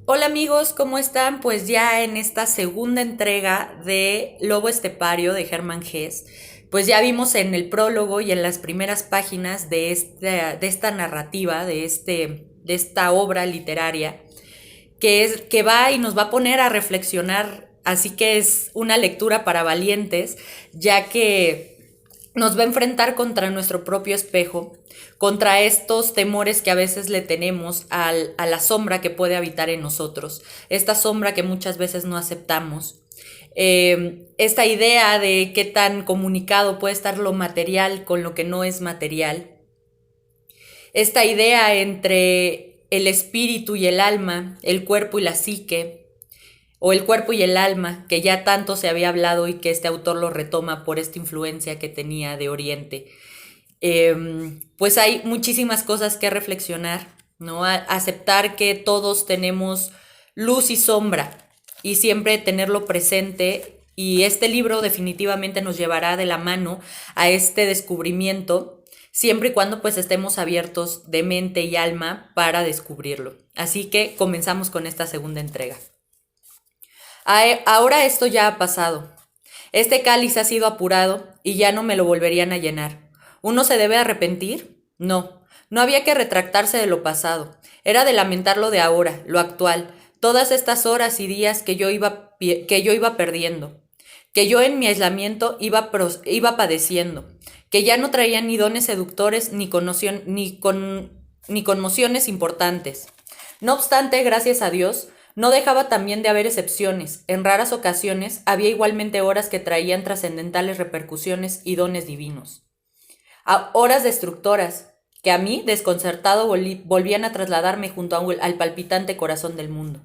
Hola amigos, ¿cómo están? Pues ya en esta segunda entrega de Lobo Estepario de Hermann Hesse, pues ya vimos en el prólogo y en las primeras páginas de esta narrativa, de esta obra literaria, que va y nos va a poner a reflexionar, así que es una lectura para valientes, ya que nos va a enfrentar contra nuestro propio espejo, contra estos temores que a veces le tenemos a la sombra que puede habitar en nosotros, esta sombra que muchas veces no aceptamos. Esta idea de qué tan comunicado puede estar lo material con lo que no es material, esta idea entre el espíritu y el alma, el cuerpo y la psique, o el cuerpo y el alma, que ya tanto se había hablado y que este autor lo retoma por esta influencia que tenía de Oriente. Pues hay muchísimas cosas que reflexionar, ¿no? Aceptar que todos tenemos luz y sombra y siempre tenerlo presente, y este libro definitivamente nos llevará de la mano a este descubrimiento, siempre y cuando pues estemos abiertos de mente y alma para descubrirlo. Así que comenzamos con esta segunda entrega. Ahora esto ya ha pasado. Este cáliz ha sido apurado y ya no me lo volverían a llenar. ¿Uno se debe arrepentir? No. No había que retractarse de lo pasado. Era de lamentar lo de ahora, lo actual, todas estas horas y días que yo iba perdiendo, que yo en mi aislamiento iba padeciendo, que ya no traía ni dones seductores ni conmociones importantes. No obstante, gracias a Dios, no dejaba también de haber excepciones. En raras ocasiones había igualmente horas que traían trascendentales repercusiones y dones divinos. Horas destructoras, que a mí, desconcertado, volvían a trasladarme junto al palpitante corazón del mundo.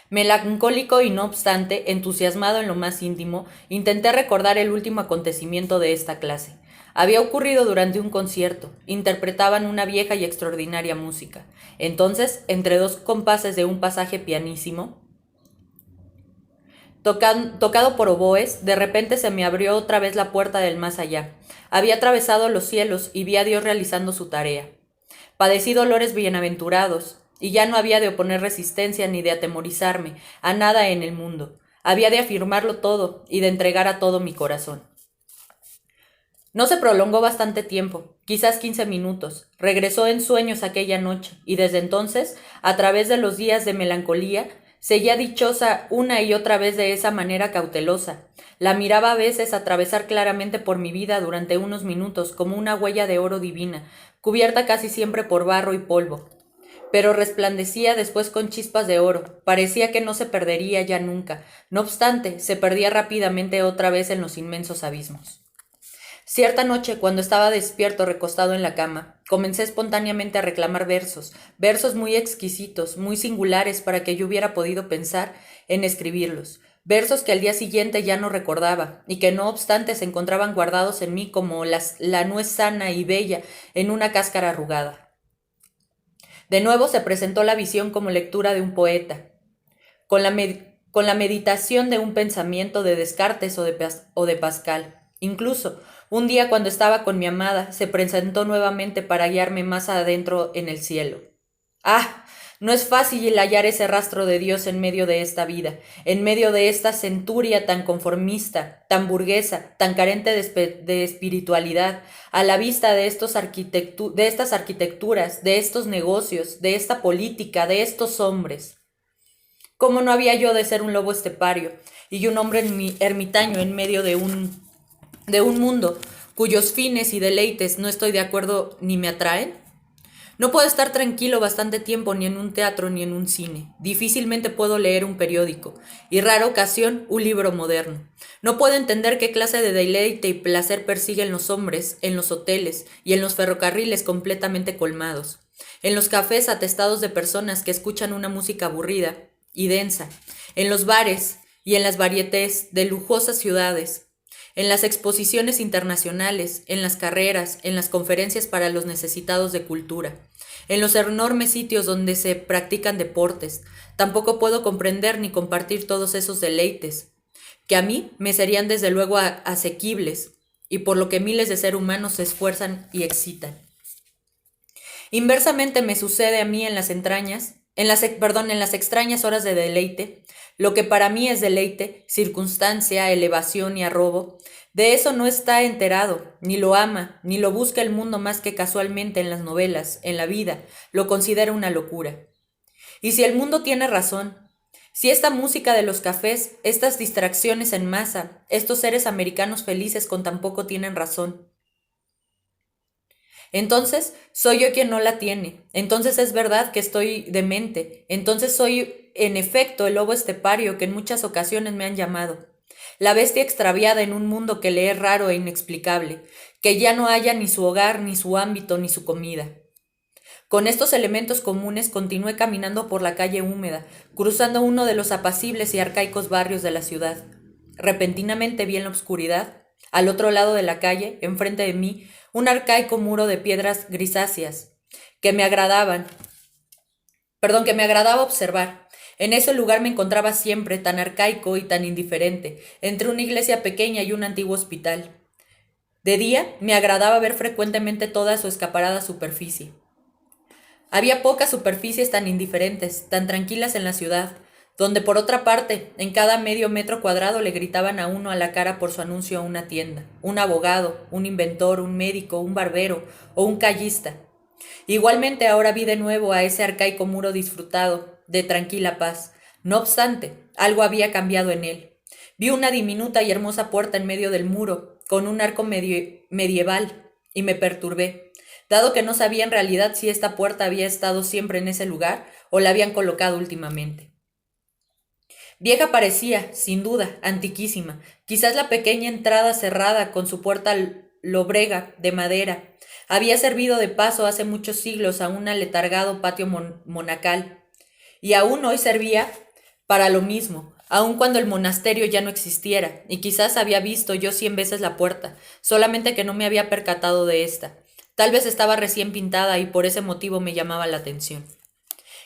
Melancólico y no obstante, entusiasmado en lo más íntimo, intenté recordar el último acontecimiento de esta clase. Había ocurrido durante un concierto. Interpretaban una vieja y extraordinaria música. Entonces, entre dos compases de un pasaje pianísimo, tocado por oboes, de repente se me abrió otra vez la puerta del más allá. Había atravesado los cielos y vi a Dios realizando su tarea. Padecí dolores bienaventurados, y ya no había de oponer resistencia ni de atemorizarme a nada en el mundo. Había de afirmarlo todo y de entregar a todo mi corazón. No se prolongó bastante tiempo, quizás 15 minutos. Regresó en sueños aquella noche, y desde entonces, a través de los días de melancolía, seguía dichosa una y otra vez de esa manera cautelosa. La miraba a veces atravesar claramente por mi vida durante unos minutos como una huella de oro divina, cubierta casi siempre por barro y polvo. Pero resplandecía después con chispas de oro, parecía que no se perdería ya nunca, no obstante, se perdía rápidamente otra vez en los inmensos abismos. Cierta noche, cuando estaba despierto recostado en la cama, comencé espontáneamente a reclamar versos, versos muy exquisitos, muy singulares para que yo hubiera podido pensar en escribirlos, versos que al día siguiente ya no recordaba, y que no obstante se encontraban guardados en mí como la nuez sana y bella en una cáscara arrugada. De nuevo se presentó la visión como lectura de un poeta, con la meditación de un pensamiento de Descartes o de Pascal. Incluso, un día cuando estaba con mi amada, se presentó nuevamente para guiarme más adentro en el cielo. ¡Ah! No es fácil hallar ese rastro de Dios en medio de esta vida, en medio de esta centuria tan conformista, tan burguesa, tan carente de espiritualidad, a la vista de de estas arquitecturas, de estos negocios, de esta política, de estos hombres. ¿Cómo no había yo de ser un lobo estepario y un hombre ermitaño en medio de un mundo cuyos fines y deleites no estoy de acuerdo ni me atraen? No puedo estar tranquilo bastante tiempo ni en un teatro ni en un cine. Difícilmente puedo leer un periódico, y rara ocasión un libro moderno. No puedo entender qué clase de deleite y placer persiguen los hombres en los hoteles y en los ferrocarriles completamente colmados, en los cafés atestados de personas que escuchan una música aburrida y densa, en los bares y en las varietés de lujosas ciudades, en las exposiciones internacionales, en las carreras, en las conferencias para los necesitados de cultura, en los enormes sitios donde se practican deportes. Tampoco puedo comprender ni compartir todos esos deleites, que a mí me serían desde luego asequibles, y por lo que miles de seres humanos se esfuerzan y excitan. Inversamente me sucede a mí en las extrañas horas de deleite, lo que para mí es deleite, circunstancia, elevación y arrobo, de eso no está enterado, ni lo ama, ni lo busca el mundo más que casualmente en las novelas, en la vida, lo considera una locura. Y si el mundo tiene razón, si esta música de los cafés, estas distracciones en masa, estos seres americanos felices con tan poco tienen razón, entonces soy yo quien no la tiene, entonces es verdad que estoy demente, entonces soy en efecto el lobo estepario que en muchas ocasiones me han llamado, la bestia extraviada en un mundo que le es raro e inexplicable, que ya no haya ni su hogar, ni su ámbito, ni su comida. Con estos elementos comunes continué caminando por la calle húmeda, cruzando uno de los apacibles y arcaicos barrios de la ciudad. Repentinamente vi en la oscuridad, al otro lado de la calle, enfrente de mí, un arcaico muro de piedras grisáceas, que me agradaba observar. En ese lugar me encontraba siempre, tan arcaico y tan indiferente, entre una iglesia pequeña y un antiguo hospital. De día me agradaba ver frecuentemente toda su escaparada superficie. Había pocas superficies tan indiferentes, tan tranquilas en la ciudad, donde por otra parte, en cada medio metro cuadrado le gritaban a uno a la cara por su anuncio a una tienda, un abogado, un inventor, un médico, un barbero o un callista. Igualmente ahora vi de nuevo a ese arcaico muro disfrutado, de tranquila paz. No obstante, algo había cambiado en él. Vi una diminuta y hermosa puerta en medio del muro, con un arco medieval, y me perturbé, dado que no sabía en realidad si esta puerta había estado siempre en ese lugar o la habían colocado últimamente. Vieja parecía, sin duda, antiquísima, quizás la pequeña entrada cerrada con su puerta lobrega de madera había servido de paso hace muchos siglos a un aletargado patio monacal, y aún hoy servía para lo mismo, aun cuando el monasterio ya no existiera, y quizás había visto yo 100 veces la puerta, solamente que no me había percatado de esta. Tal vez estaba recién pintada y por ese motivo me llamaba la atención.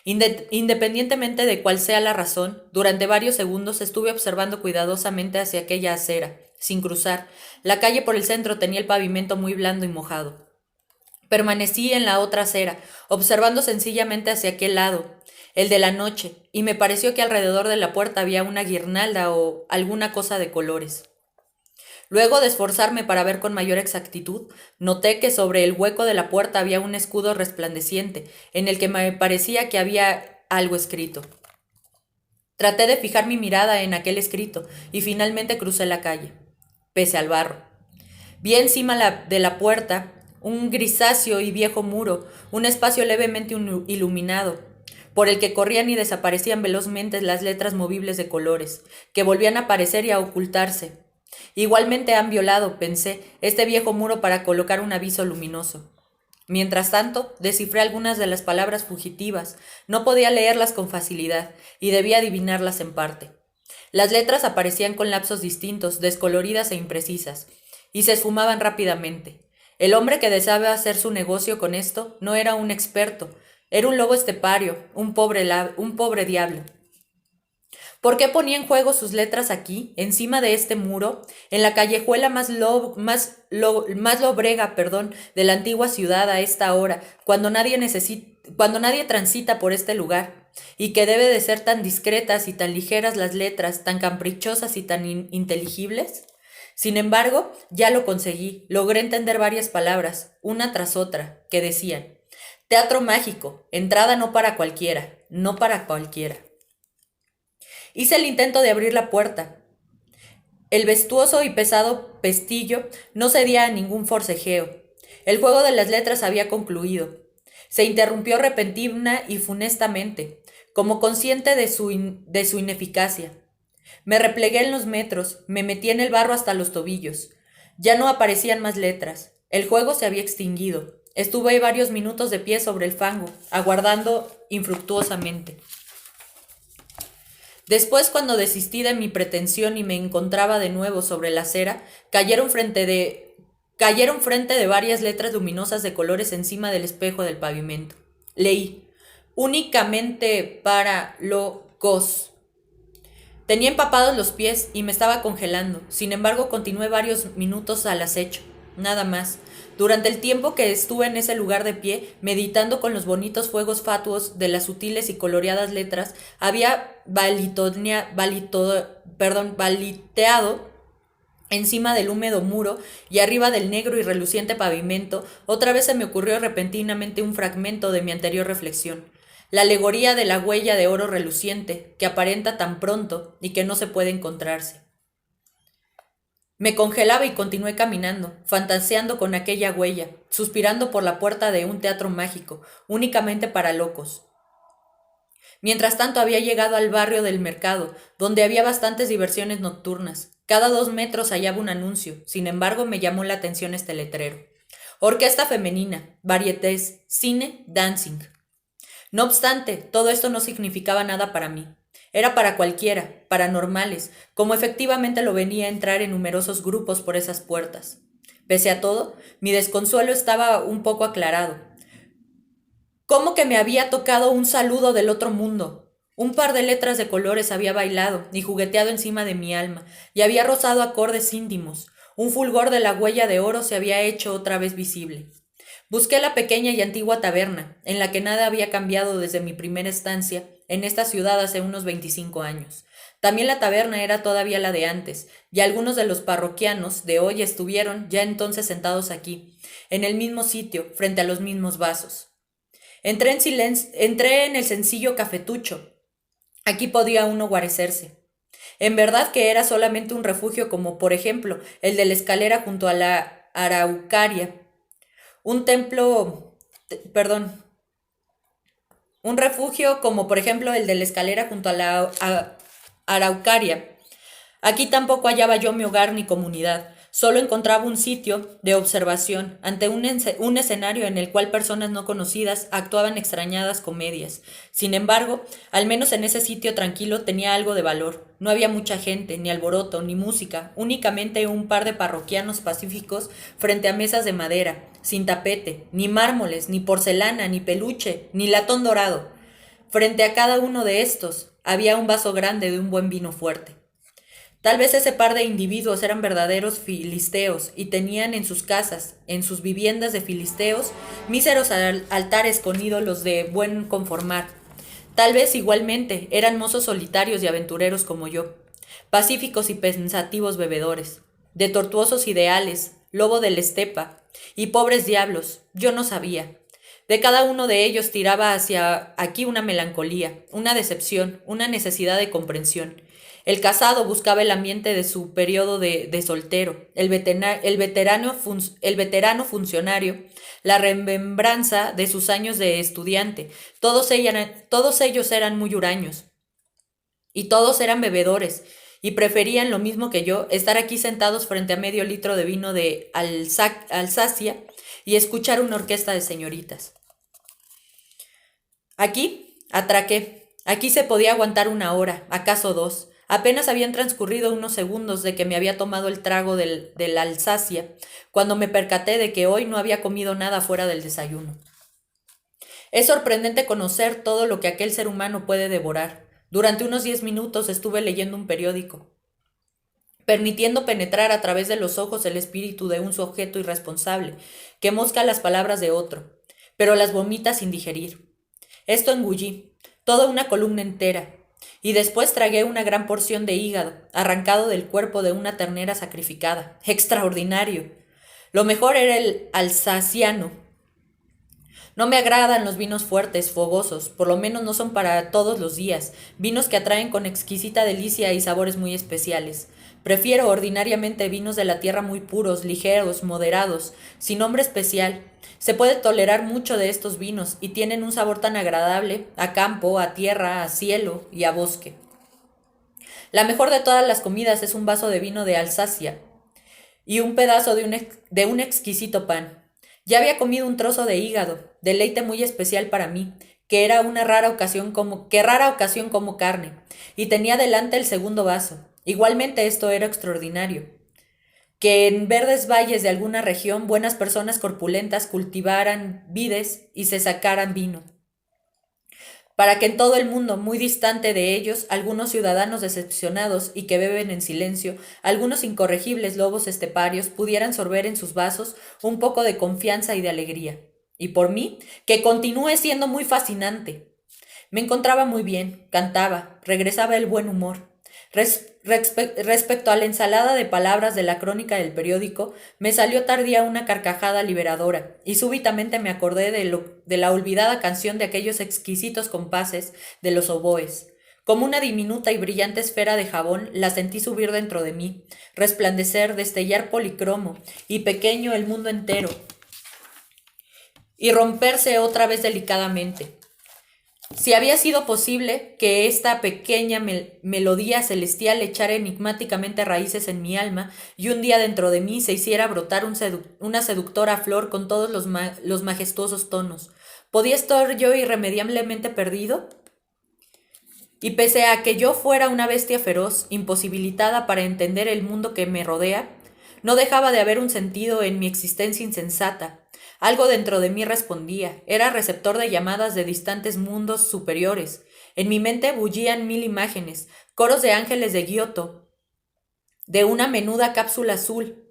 Independientemente de cuál sea la razón, durante varios segundos estuve observando cuidadosamente hacia aquella acera, sin cruzar. La calle por el centro tenía el pavimento muy blando y mojado. Permanecí en la otra acera, observando sencillamente hacia aquel lado, el de la noche, y me pareció que alrededor de la puerta había una guirnalda o alguna cosa de colores. Luego de esforzarme para ver con mayor exactitud, noté que sobre el hueco de la puerta había un escudo resplandeciente, en el que me parecía que había algo escrito. Traté de fijar mi mirada en aquel escrito, y finalmente crucé la calle, pese al barro. Vi encima de la puerta un grisáceo y viejo muro, un espacio levemente iluminado, por el que corrían y desaparecían velozmente las letras movibles de colores, que volvían a aparecer y a ocultarse. Igualmente han violado, pensé, este viejo muro para colocar un aviso luminoso. Mientras tanto, descifré algunas de las palabras fugitivas. No podía leerlas con facilidad, y debía adivinarlas en parte. Las letras aparecían con lapsos distintos, descoloridas e imprecisas, y se esfumaban rápidamente. El hombre que deseaba hacer su negocio con esto no era un experto, era un lobo estepario, un pobre diablo. ¿Por qué ponía en juego sus letras aquí, encima de este muro, en la callejuela más lobrega, de la antigua ciudad a esta hora, cuando nadie transita por este lugar, y que debe de ser tan discretas y tan ligeras las letras, tan caprichosas y tan inteligibles? Sin embargo, ya lo conseguí, logré entender varias palabras, una tras otra, que decían: teatro mágico, entrada no para cualquiera, no para cualquiera. Hice el intento de abrir la puerta. El vestuoso y pesado pestillo no cedía a ningún forcejeo. El juego de las letras había concluido. Se interrumpió repentina y funestamente, como consciente de su ineficacia. Me replegué en los metros, me metí en el barro hasta los tobillos. Ya no aparecían más letras. El juego se había extinguido. Estuve varios minutos de pie sobre el fango, aguardando infructuosamente. Después, cuando desistí de mi pretensión y me encontraba de nuevo sobre la acera, cayeron frente de varias letras luminosas de colores encima del espejo del pavimento. Leí: únicamente para locos. Tenía empapados los pies y me estaba congelando. Sin embargo, continué varios minutos al acecho. Nada más. Durante el tiempo que estuve en ese lugar de pie, meditando con los bonitos fuegos fatuos de las sutiles y coloreadas letras, había baliteado encima del húmedo muro y arriba del negro y reluciente pavimento. Otra vez se me ocurrió repentinamente un fragmento de mi anterior reflexión. La alegoría de la huella de oro reluciente, que aparenta tan pronto y que no se puede encontrarse. Me congelaba y continué caminando, fantaseando con aquella huella, suspirando por la puerta de un teatro mágico, únicamente para locos. Mientras tanto había llegado al barrio del mercado, donde había bastantes diversiones nocturnas. Cada 2 metros hallaba un anuncio, sin embargo me llamó la atención este letrero. Orquesta femenina, varietés, cine, dancing. No obstante, todo esto no significaba nada para mí. Era para cualquiera, para normales, como efectivamente lo venía a entrar en numerosos grupos por esas puertas. Pese a todo, mi desconsuelo estaba un poco aclarado. ¿Cómo que me había tocado un saludo del otro mundo? Un par de letras de colores había bailado y jugueteado encima de mi alma, y había rozado acordes íntimos. Un fulgor de la huella de oro se había hecho otra vez visible. Busqué la pequeña y antigua taberna, en la que nada había cambiado desde mi primera estancia en esta ciudad hace unos 25 años. También la taberna era todavía la de antes, y algunos de los parroquianos de hoy estuvieron ya entonces sentados aquí, en el mismo sitio, frente a los mismos vasos. Entré en el sencillo cafetucho. Aquí podía uno guarecerse. En verdad que era solamente un refugio como, por ejemplo, el de la escalera junto a la Araucaria. Un templo, perdón, un refugio como, por ejemplo, el de la escalera junto a la Araucaria. Aquí tampoco hallaba yo mi hogar ni comunidad. Solo encontraba un sitio de observación ante un escenario en el cual personas no conocidas actuaban extrañadas comedias. Sin embargo, al menos en ese sitio tranquilo tenía algo de valor. No había mucha gente, ni alboroto, ni música, únicamente un par de parroquianos pacíficos frente a mesas de madera, sin tapete, ni mármoles, ni porcelana, ni peluche, ni latón dorado. Frente a cada uno de estos había un vaso grande de un buen vino fuerte. Tal vez ese par de individuos eran verdaderos filisteos y tenían en sus casas, en sus viviendas de filisteos, míseros altares con ídolos de buen conformar. Tal vez igualmente eran mozos solitarios y aventureros como yo, pacíficos y pensativos bebedores, de tortuosos ideales, lobo de la estepa, y pobres diablos, yo no sabía. De cada uno de ellos tiraba hacia aquí una melancolía, una decepción, una necesidad de comprensión. El casado buscaba el ambiente de su periodo de soltero, el veterano funcionario, la remembranza de sus años de estudiante. Todos ellos eran muy huraños y todos eran bebedores y preferían lo mismo que yo estar aquí sentados frente a medio litro de vino de Alsacia y escuchar una orquesta de señoritas. Aquí atraqué. Aquí se podía aguantar 1 hora, acaso 2. Apenas habían transcurrido unos segundos de que me había tomado el trago del Alsacia, cuando me percaté de que hoy no había comido nada fuera del desayuno. Es sorprendente conocer todo lo que aquel ser humano puede devorar. Durante unos 10 minutos estuve leyendo un periódico, permitiendo penetrar a través de los ojos el espíritu de un sujeto irresponsable, que mosca las palabras de otro, pero las vomita sin digerir. Esto engullí, toda una columna entera, y después tragué una gran porción de hígado, arrancado del cuerpo de una ternera sacrificada. ¡Extraordinario! Lo mejor era el alsaciano. No me agradan los vinos fuertes, fogosos, por lo menos no son para todos los días, vinos que atraen con exquisita delicia y sabores muy especiales. Prefiero ordinariamente vinos de la tierra muy puros, ligeros, moderados, sin nombre especial. Se puede tolerar mucho de estos vinos y tienen un sabor tan agradable a campo, a tierra, a cielo y a bosque. La mejor de todas las comidas es un vaso de vino de Alsacia y un pedazo de un exquisito pan. Ya había comido un trozo de hígado, deleite muy especial para mí, que era una rara ocasión como carne, y tenía delante el segundo vaso. Igualmente esto era extraordinario, que en verdes valles de alguna región buenas personas corpulentas cultivaran vides y se sacaran vino. para que en todo el mundo, muy distante de ellos, algunos ciudadanos decepcionados y que beben en silencio, algunos incorregibles lobos esteparios pudieran sorber en sus vasos un poco de confianza y de alegría. Y por mí, que continúe siendo muy fascinante. Me encontraba muy bien, cantaba, regresaba el buen humor. Respecto a la ensalada de palabras de la crónica del periódico, me salió tardía una carcajada liberadora, y súbitamente me acordé de la olvidada canción de aquellos exquisitos compases de los oboes. Como una diminuta y brillante esfera de jabón, la sentí subir dentro de mí, resplandecer, destellar policromo, y pequeño el mundo entero, y romperse otra vez delicadamente. Si había sido posible que esta pequeña melodía celestial echara enigmáticamente raíces en mi alma y un día dentro de mí se hiciera brotar una seductora flor con todos los majestuosos tonos, ¿podía estar yo irremediablemente perdido? Y pese a que yo fuera una bestia feroz, imposibilitada para entender el mundo que me rodea, no dejaba de haber un sentido en mi existencia insensata. Algo dentro de mí respondía, era receptor de llamadas de distantes mundos superiores. En mi mente bullían mil imágenes, coros de ángeles de Giotto, de una menuda cápsula azul,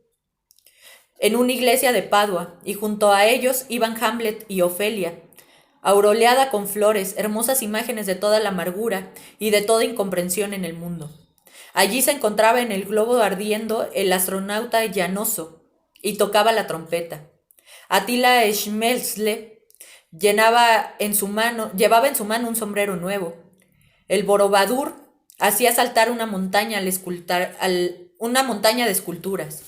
en una iglesia de Padua, y junto a ellos iban Hamlet y Ofelia, aureolada con flores, hermosas imágenes de toda la amargura y de toda incomprensión en el mundo. Allí se encontraba en el globo ardiendo el astronauta llanoso y tocaba la trompeta. Attila Schmelzle llevaba en su mano un sombrero nuevo. El Borobadur hacía saltar una montaña una montaña de esculturas.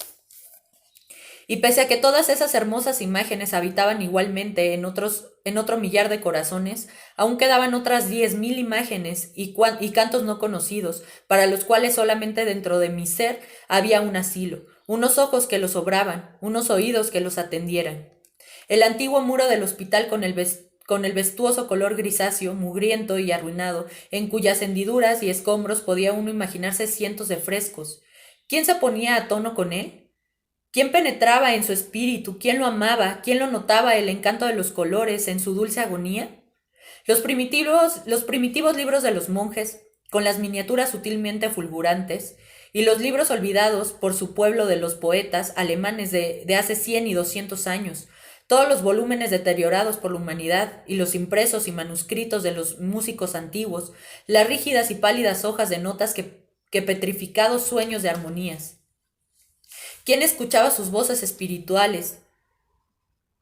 Y pese a que todas esas hermosas imágenes habitaban igualmente en otro millar de corazones, aún quedaban otras 10.000 imágenes y cantos no conocidos, para los cuales solamente dentro de mi ser había un asilo, unos ojos que los obraban, unos oídos que los atendieran. El antiguo muro del hospital con el vestuoso color grisáceo, mugriento y arruinado, en cuyas hendiduras y escombros podía uno imaginarse cientos de frescos. ¿Quién se ponía a tono con él? ¿Quién penetraba en su espíritu? ¿Quién lo amaba? ¿Quién lo notaba el encanto de los colores en su dulce agonía? Los primitivos libros de los monjes, con las miniaturas sutilmente fulgurantes, y los libros olvidados por su pueblo de los poetas alemanes de hace 100 y 200 años, todos los volúmenes deteriorados por la humanidad y los impresos y manuscritos de los músicos antiguos, las rígidas y pálidas hojas de notas que petrificados sueños de armonías. ¿Quién escuchaba sus voces espirituales,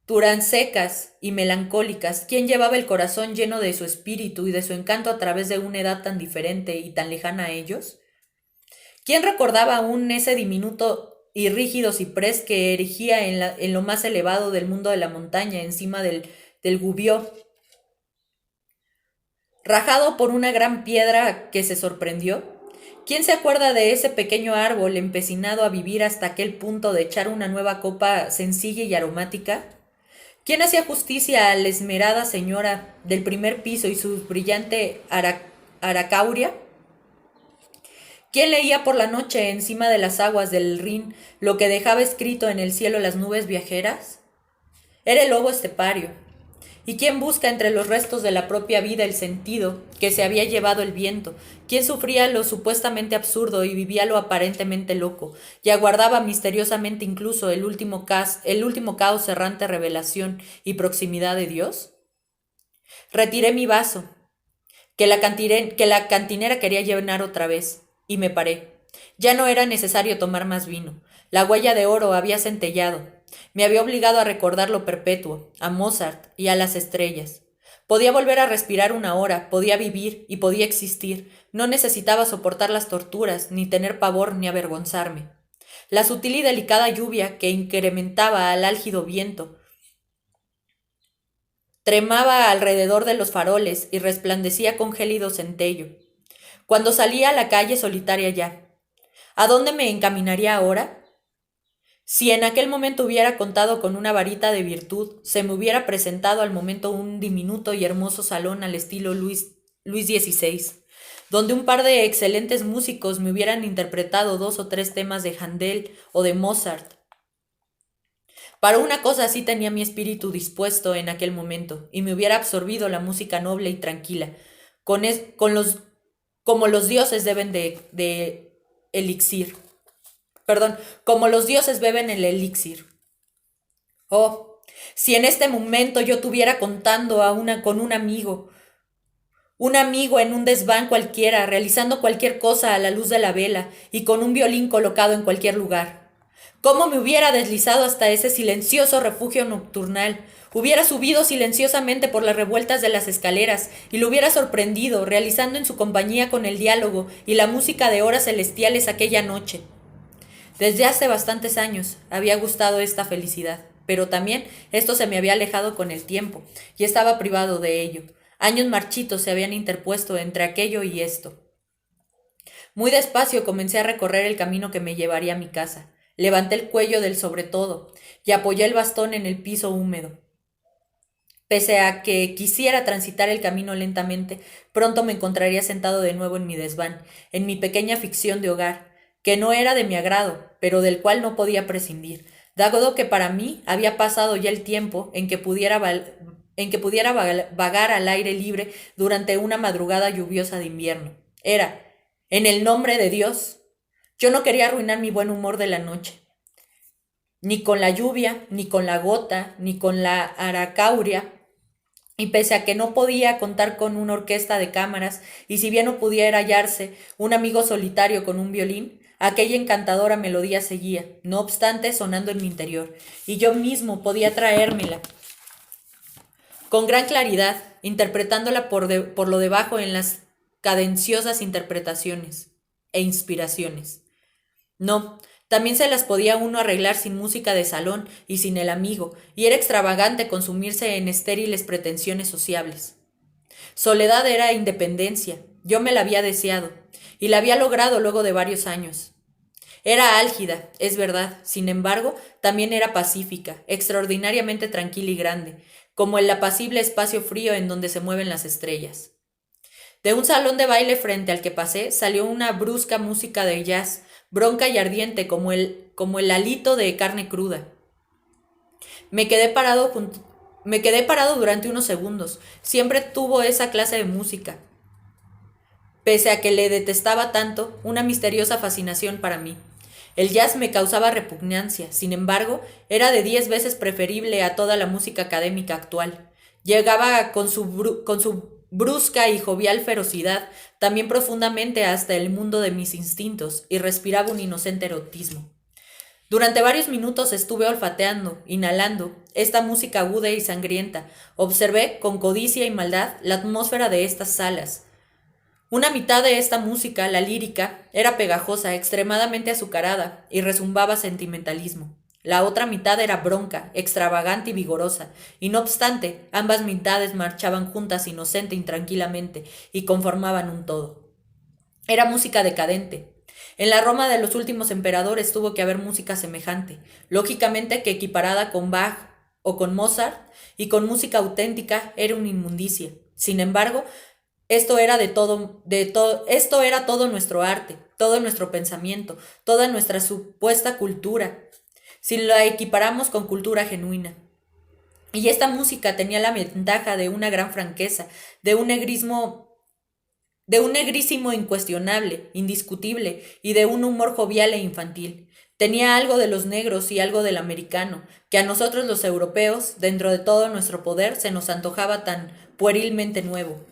turancecas y melancólicas? ¿Quién llevaba el corazón lleno de su espíritu y de su encanto a través de una edad tan diferente y tan lejana a ellos? ¿Quién recordaba aún ese diminuto y rígido ciprés que erigía en lo más elevado del mundo de la montaña, encima del Gubió, rajado por una gran piedra que se sorprendió? ¿Quién se acuerda de ese pequeño árbol empecinado a vivir hasta aquel punto de echar una nueva copa sencilla y aromática? ¿Quién hacía justicia a la esmerada señora del primer piso y su brillante aracauria? ¿Quién leía por la noche encima de las aguas del Rin lo que dejaba escrito en el cielo las nubes viajeras? Era el lobo estepario. ¿Y quién busca entre los restos de la propia vida el sentido que se había llevado el viento? ¿Quién sufría lo supuestamente absurdo y vivía lo aparentemente loco? Y aguardaba misteriosamente incluso el último caos errante revelación y proximidad de Dios. Retiré mi vaso, que la cantinera quería llenar otra vez, y me paré. Ya no era necesario tomar más vino. La huella de oro había centellado. Me había obligado a recordar lo perpetuo, a Mozart y a las estrellas. Podía volver a respirar una hora, podía vivir y podía existir. No necesitaba soportar las torturas, ni tener pavor, ni avergonzarme. La sutil y delicada lluvia que incrementaba al álgido viento tremaba alrededor de los faroles y resplandecía con gélido centello. Cuando salía a la calle solitaria ya, ¿a dónde me encaminaría ahora? Si en aquel momento hubiera contado con una varita de virtud, se me hubiera presentado al momento un diminuto y hermoso salón al estilo Luis XVI, donde un par de excelentes músicos me hubieran interpretado 2 o 3 temas de Handel o de Mozart. Para una cosa así tenía mi espíritu dispuesto en aquel momento, y me hubiera absorbido la música noble y tranquila, con los, como los dioses deben de elixir. Perdón, como los dioses beben el elixir. Oh, si en este momento yo estuviera contando con un amigo en un desván cualquiera, realizando cualquier cosa a la luz de la vela y con un violín colocado en cualquier lugar. ¿Cómo me hubiera deslizado hasta ese silencioso refugio nocturnal? Hubiera subido silenciosamente por las revueltas de las escaleras y lo hubiera sorprendido, realizando en su compañía con el diálogo y la música de horas celestiales aquella noche. Desde hace bastantes años había gustado esta felicidad, pero también esto se me había alejado con el tiempo y estaba privado de ello. Años marchitos se habían interpuesto entre aquello y esto. Muy despacio comencé a recorrer el camino que me llevaría a mi casa. Levanté el cuello del sobretodo y apoyé el bastón en el piso húmedo. Pese a que quisiera transitar el camino lentamente, pronto me encontraría sentado de nuevo en mi desván, en mi pequeña ficción de hogar, que no era de mi agrado, pero del cual no podía prescindir, dado que para mí había pasado ya el tiempo en que pudiera vagar al aire libre durante una madrugada lluviosa de invierno. Era, en el nombre de Dios, yo no quería arruinar mi buen humor de la noche. Ni con la lluvia, ni con la gota, ni con la aracauria, y pese a que no podía contar con una orquesta de cámaras, y si bien no pudiera hallarse un amigo solitario con un violín, aquella encantadora melodía seguía, no obstante, sonando en mi interior, y yo mismo podía traérmela con gran claridad, interpretándola por lo debajo en las cadenciosas interpretaciones e inspiraciones. No, también se las podía uno arreglar sin música de salón y sin el amigo, y era extravagante consumirse en estériles pretensiones sociables. Soledad era independencia, yo me la había deseado, y la había logrado luego de varios años. Era álgida, es verdad, sin embargo, también era pacífica, extraordinariamente tranquila y grande, como el apacible espacio frío en donde se mueven las estrellas. De un salón de baile frente al que pasé salió una brusca música de jazz, bronca y ardiente como el alito de carne cruda. Me quedé parado durante unos segundos. Siempre tuvo esa clase de música. Pese a que le detestaba tanto, una misteriosa fascinación para mí. El jazz me causaba repugnancia, sin embargo, era de 10 veces preferible a toda la música académica actual. Llegaba con su brusca y jovial ferocidad, también profundamente hasta el mundo de mis instintos, y respiraba un inocente erotismo. Durante varios minutos estuve olfateando, inhalando, esta música aguda y sangrienta. Observé, con codicia y maldad, la atmósfera de estas salas. Una mitad de esta música, la lírica, era pegajosa, extremadamente azucarada, y rezumbaba sentimentalismo. La otra mitad era bronca, extravagante y vigorosa, y no obstante, ambas mitades marchaban juntas inocente y tranquilamente, y conformaban un todo. Era música decadente. En la Roma de los últimos emperadores tuvo que haber música semejante, lógicamente que equiparada con Bach o con Mozart, y con música auténtica era una inmundicia. Sin embargo, esto era todo nuestro arte, todo nuestro pensamiento, toda nuestra supuesta cultura, si la equiparamos con cultura genuina. Y esta música tenía la ventaja de una gran franqueza, de un negrísimo incuestionable, indiscutible, y de un humor jovial e infantil. Tenía algo de los negros y algo del americano, que a nosotros los europeos, dentro de todo nuestro poder, se nos antojaba tan puerilmente nuevo.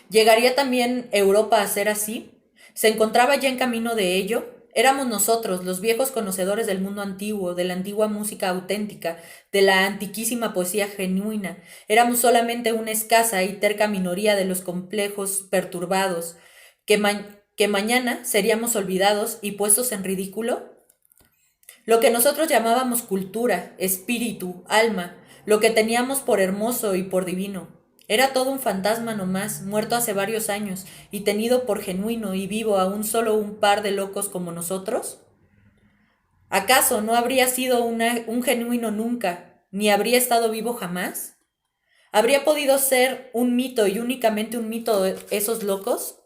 ¿Llegaría también Europa a ser así? ¿Se encontraba ya en camino de ello? Éramos nosotros, los viejos conocedores del mundo antiguo, de la antigua música auténtica, de la antiquísima poesía genuina. Éramos solamente una escasa y terca minoría de los complejos perturbados, que mañana seríamos olvidados y puestos en ridículo. Lo que nosotros llamábamos cultura, espíritu, alma, lo que teníamos por hermoso y por divino. Era todo un fantasma nomás, muerto hace varios años y tenido por genuino y vivo aún solo un par de locos como nosotros. ¿Acaso no habría sido un genuino nunca, ni habría estado vivo jamás? ¿Habría podido ser un mito y únicamente un mito esos locos?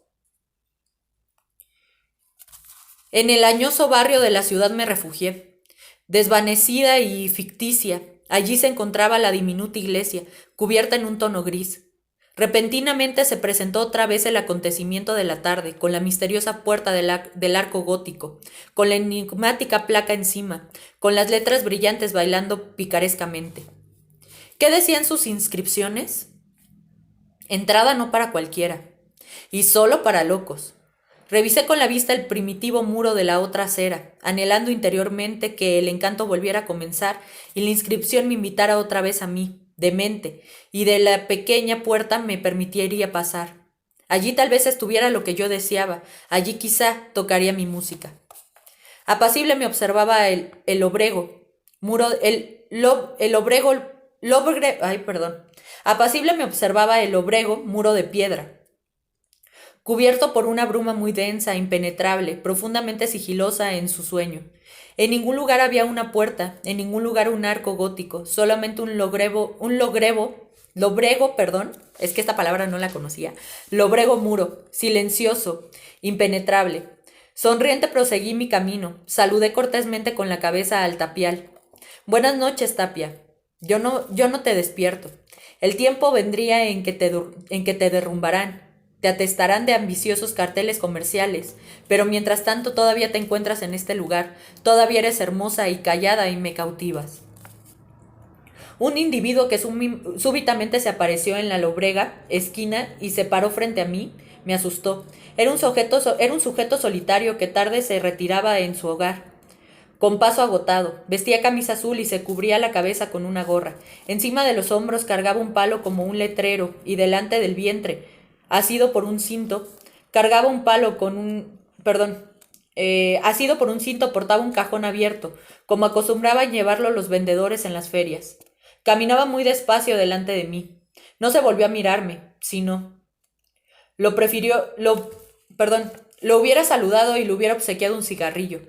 En el añoso barrio de la ciudad me refugié, desvanecida y ficticia. Allí se encontraba la diminuta iglesia, cubierta en un tono gris. Repentinamente se presentó otra vez el acontecimiento de la tarde, con la misteriosa puerta del arco gótico, con la enigmática placa encima, con las letras brillantes bailando picarescamente. ¿Qué decían sus inscripciones? Entrada no para cualquiera, y solo para locos. Revisé con la vista el primitivo muro de la otra acera, anhelando interiormente que el encanto volviera a comenzar y la inscripción me invitara otra vez a mí, demente, y de la pequeña puerta me permitiría pasar. Allí tal vez estuviera lo que yo deseaba, allí quizá tocaría mi música. Apacible me observaba el obrego, Apacible me observaba el obrego, muro de piedra, cubierto por una bruma muy densa, impenetrable, profundamente sigilosa en su sueño. En ningún lugar había una puerta, en ningún lugar un arco gótico, solamente es que esta palabra no la conocía, lobrego muro, silencioso, impenetrable. Sonriente proseguí mi camino, saludé cortésmente con la cabeza al tapial. Buenas noches, Tapia. Yo no te despierto. El tiempo vendría en que te derrumbarán, te atestarán de ambiciosos carteles comerciales, pero mientras tanto todavía te encuentras en este lugar, todavía eres hermosa y callada y me cautivas. Un individuo que súbitamente se apareció en la lobrega esquina y se paró frente a mí, me asustó. Era un sujeto solitario que tarde se retiraba en su hogar. Con paso agotado, vestía camisa azul y se cubría la cabeza con una gorra. Encima de los hombros cargaba un palo como un letrero y delante del vientre, asido por un cinto, cargaba un palo con un... asido por un cinto portaba un cajón abierto, como acostumbraban llevarlo los vendedores en las ferias. Caminaba muy despacio delante de mí. No se volvió a mirarme, sino... Lo hubiera saludado y le hubiera obsequiado un cigarrillo.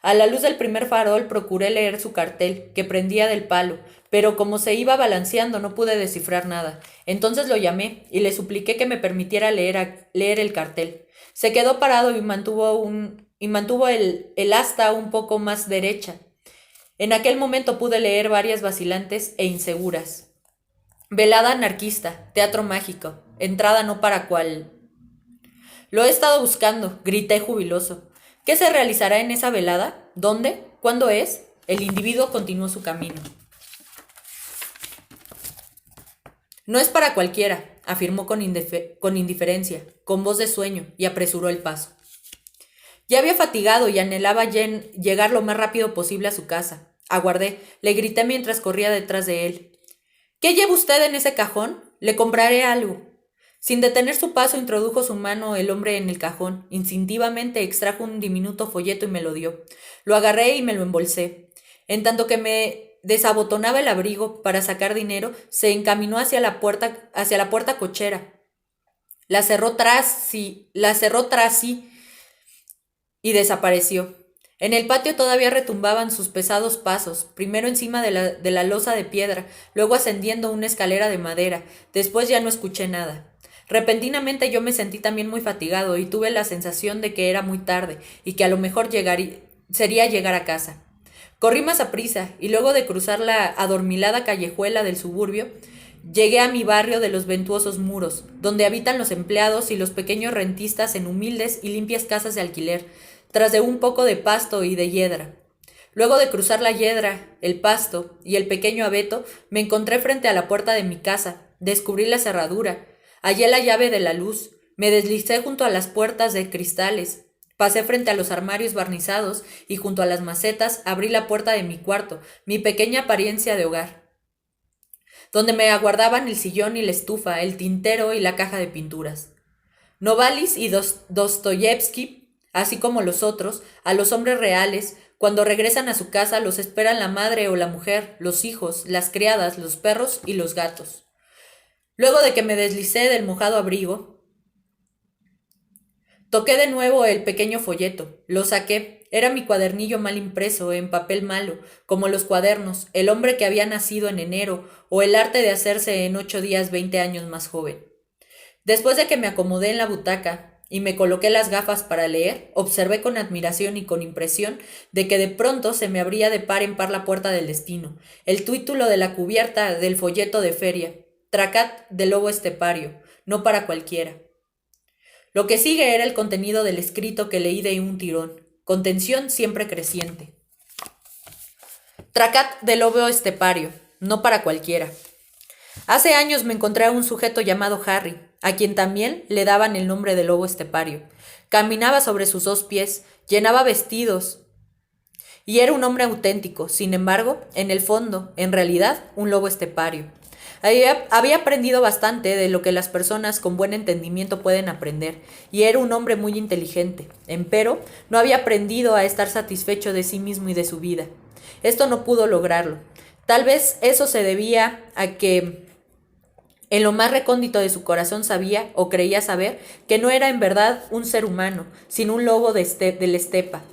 A la luz del primer farol procuré leer su cartel, que prendía del palo, pero como se iba balanceando no pude descifrar nada. Entonces lo llamé y le supliqué que me permitiera leer el cartel. Se quedó parado y mantuvo el asta un poco más derecha. En aquel momento pude leer varias vacilantes e inseguras. Velada anarquista, teatro mágico, entrada no para cual... Lo he estado buscando, grité jubiloso. ¿Qué se realizará en esa velada? ¿Dónde? ¿Cuándo es? El individuo continuó su camino. No es para cualquiera, afirmó con indiferencia, con voz de sueño, y apresuró el paso. Ya había fatigado y anhelaba llegar lo más rápido posible a su casa. Aguardé, le grité mientras corría detrás de él. ¿Qué lleva usted en ese cajón? Le compraré algo. Sin detener su paso, introdujo su mano el hombre en el cajón. Instintivamente extrajo un diminuto folleto y me lo dio. Lo agarré y me lo embolsé. En tanto que me desabotonaba el abrigo para sacar dinero, se encaminó hacia la puerta cochera. La cerró tras sí y desapareció. En el patio todavía retumbaban sus pesados pasos, primero encima de la losa de piedra, luego ascendiendo una escalera de madera. Después ya no escuché nada. Repentinamente yo me sentí también muy fatigado y tuve la sensación de que era muy tarde y que a lo mejor sería llegar a casa. Corrí más aprisa y luego de cruzar la adormilada callejuela del suburbio, llegué a mi barrio de los ventuosos muros, donde habitan los empleados y los pequeños rentistas en humildes y limpias casas de alquiler, tras de un poco de pasto y de hiedra. Luego de cruzar la hiedra, el pasto y el pequeño abeto, me encontré frente a la puerta de mi casa, descubrí la cerradura, hallé la llave de la luz, me deslicé junto a las puertas de cristales, pasé frente a los armarios barnizados y junto a las macetas abrí la puerta de mi cuarto, mi pequeña apariencia de hogar, donde me aguardaban el sillón y la estufa, el tintero y la caja de pinturas. Novalis y Dostoyevsky, así como los otros, a los hombres reales, cuando regresan a su casa los esperan la madre o la mujer, los hijos, las criadas, los perros y los gatos. Luego de que me deslicé del mojado abrigo, toqué de nuevo el pequeño folleto, lo saqué, era mi cuadernillo mal impreso, en papel malo, como los cuadernos, el hombre que había nacido en enero, o el arte de hacerse en 8 días 20 años más joven. Después de que me acomodé en la butaca y me coloqué las gafas para leer, observé con admiración y con impresión de que de pronto se me abría de par en par la puerta del destino, el título de la cubierta del folleto de feria, Tracat de lobo estepario, no para cualquiera. Lo que sigue era el contenido del escrito que leí de un tirón, con tensión siempre creciente. Tracat del lobo estepario, no para cualquiera. Hace años me encontré a un sujeto llamado Harry, a quien también le daban el nombre de lobo estepario. Caminaba sobre sus 2 pies, llenaba vestidos, y era un hombre auténtico. Sin embargo, en el fondo, en realidad, un lobo estepario. Había aprendido bastante de lo que las personas con buen entendimiento pueden aprender, y era un hombre muy inteligente. Empero, no había aprendido a estar satisfecho de sí mismo y de su vida. Esto no pudo lograrlo. Tal vez eso se debía a que en lo más recóndito de su corazón sabía o creía saber que no era en verdad un ser humano, sino un lobo de la estepa,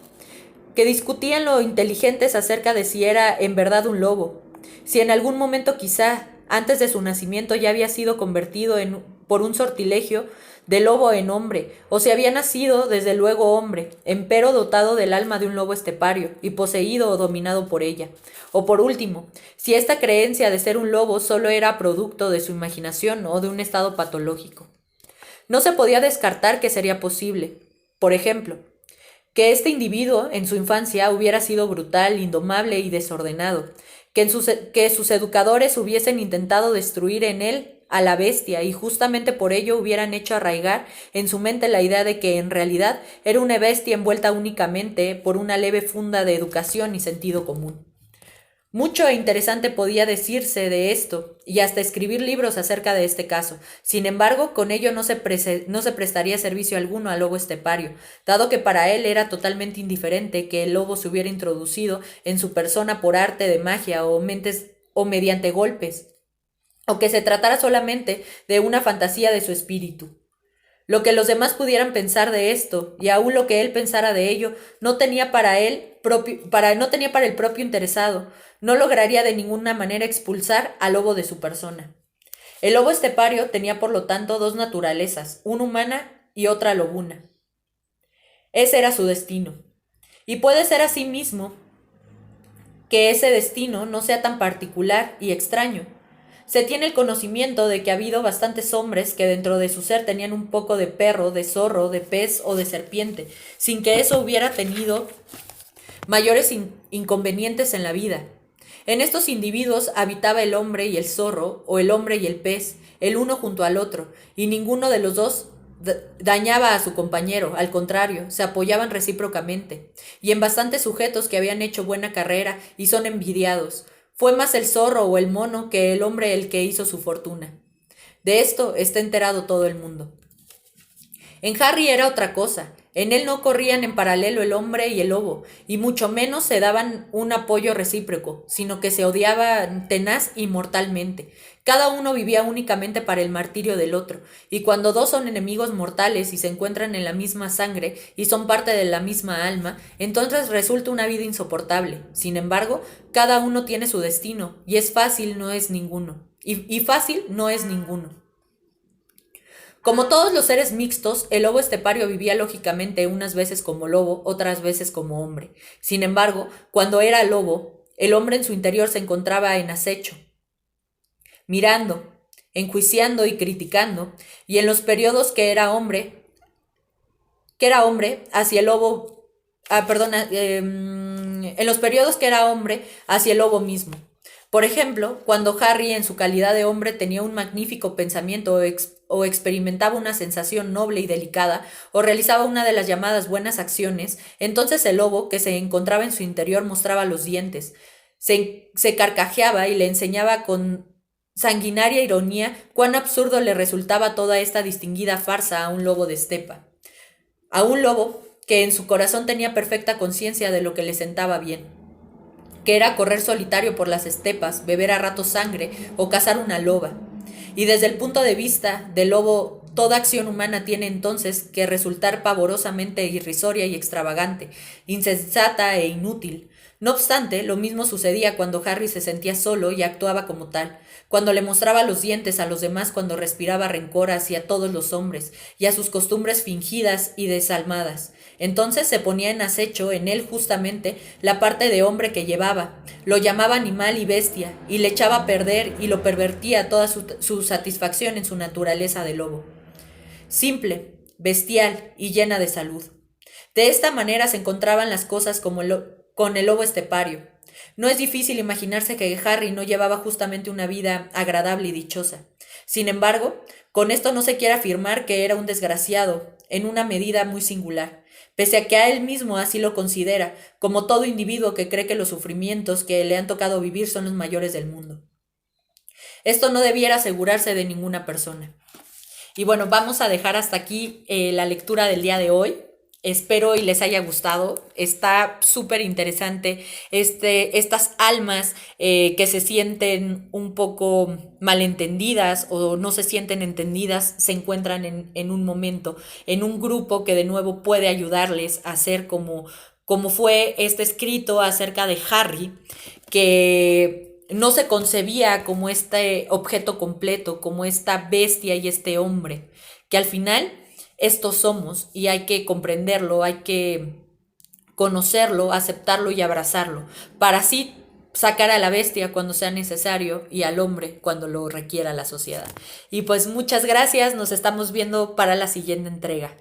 que discutían lo inteligentes acerca de si era en verdad un lobo, si en algún momento quizá antes de su nacimiento ya había sido convertido por un sortilegio de lobo en hombre, o si había nacido desde luego hombre, empero dotado del alma de un lobo estepario y poseído o dominado por ella. O por último, si esta creencia de ser un lobo solo era producto de su imaginación o de un estado patológico. No se podía descartar que sería posible, por ejemplo, que este individuo en su infancia hubiera sido brutal, indomable y desordenado, que sus educadores hubiesen intentado destruir en él a la bestia y justamente por ello hubieran hecho arraigar en su mente la idea de que en realidad era una bestia envuelta únicamente por una leve funda de educación y sentido común. Mucho e interesante podía decirse de esto, y hasta escribir libros acerca de este caso. Sin embargo, con ello no se prestaría servicio alguno al lobo estepario, dado que para él era totalmente indiferente que el lobo se hubiera introducido en su persona por arte de magia o mediante golpes, o que se tratara solamente de una fantasía de su espíritu. Lo que los demás pudieran pensar de esto, y aún lo que él pensara de ello, no tenía para el propio interesado, no lograría de ninguna manera expulsar al lobo de su persona. El lobo estepario tenía por lo tanto 2 naturalezas, una humana y otra lobuna. Ese era su destino. Y puede ser asimismo que ese destino no sea tan particular y extraño. Se tiene el conocimiento de que ha habido bastantes hombres que dentro de su ser tenían un poco de perro, de zorro, de pez o de serpiente, sin que eso hubiera tenido mayores inconvenientes en la vida. En estos individuos habitaba el hombre y el zorro, o el hombre y el pez, el uno junto al otro, y ninguno de los dos dañaba a su compañero, al contrario, se apoyaban recíprocamente, y en bastantes sujetos que habían hecho buena carrera y son envidiados. Fue más el zorro o el mono que el hombre el que hizo su fortuna. De esto está enterado todo el mundo. En Harry era otra cosa. En él no corrían en paralelo el hombre y el lobo, y mucho menos se daban un apoyo recíproco, sino que se odiaban tenaz y mortalmente. Cada uno vivía únicamente para el martirio del otro, y cuando 2 son enemigos mortales y se encuentran en la misma sangre y son parte de la misma alma, entonces resulta una vida insoportable. Sin embargo, cada uno tiene su destino, y es fácil no es ninguno. Y fácil no es ninguno. Como todos los seres mixtos, el lobo estepario vivía lógicamente unas veces como lobo, otras veces como hombre. Sin embargo, cuando era lobo, el hombre en su interior se encontraba en acecho, mirando, enjuiciando y criticando, y en los periodos que era hombre hacia el lobo, en los periodos que era hombre hacia el lobo mismo. Por ejemplo, cuando Harry en su calidad de hombre tenía un magnífico pensamiento o experimentaba una sensación noble y delicada o realizaba una de las llamadas buenas acciones, entonces el lobo que se encontraba en su interior mostraba los dientes, se carcajeaba y le enseñaba con sanguinaria ironía cuán absurdo le resultaba toda esta distinguida farsa a un lobo de estepa. A un lobo que en su corazón tenía perfecta conciencia de lo que le sentaba bien, que era correr solitario por las estepas, beber a ratos sangre o cazar una loba. Y desde el punto de vista del lobo, toda acción humana tiene entonces que resultar pavorosamente irrisoria y extravagante, insensata e inútil. No obstante, lo mismo sucedía cuando Harry se sentía solo y actuaba como tal, cuando le mostraba los dientes a los demás, cuando respiraba rencor hacia todos los hombres y a sus costumbres fingidas y desalmadas. Entonces se ponía en acecho en él justamente la parte de hombre que llevaba, lo llamaba animal y bestia, y le echaba a perder y lo pervertía toda su satisfacción en su naturaleza de lobo. simple, bestial y llena de salud. De esta manera se encontraban las cosas con el lobo estepario. No es difícil imaginarse que Harry no llevaba justamente una vida agradable y dichosa. Sin embargo, con esto no se quiere afirmar que era un desgraciado, en una medida muy singular, pese a que a él mismo así lo considera, como todo individuo que cree que los sufrimientos que le han tocado vivir son los mayores del mundo. Esto no debiera asegurarse de ninguna persona. Y bueno, vamos a dejar hasta aquí la lectura del día de hoy. Espero y les haya gustado. Está súper interesante estas almas que se sienten un poco malentendidas o no se sienten entendidas, se encuentran en un momento, en un grupo que de nuevo puede ayudarles a ser como fue este escrito acerca de Harry, que no se concebía como este objeto completo, como esta bestia y este hombre, que al final estos somos y hay que comprenderlo, hay que conocerlo, aceptarlo y abrazarlo, para así sacar a la bestia cuando sea necesario y al hombre cuando lo requiera la sociedad. Y pues muchas gracias, nos estamos viendo para la siguiente entrega.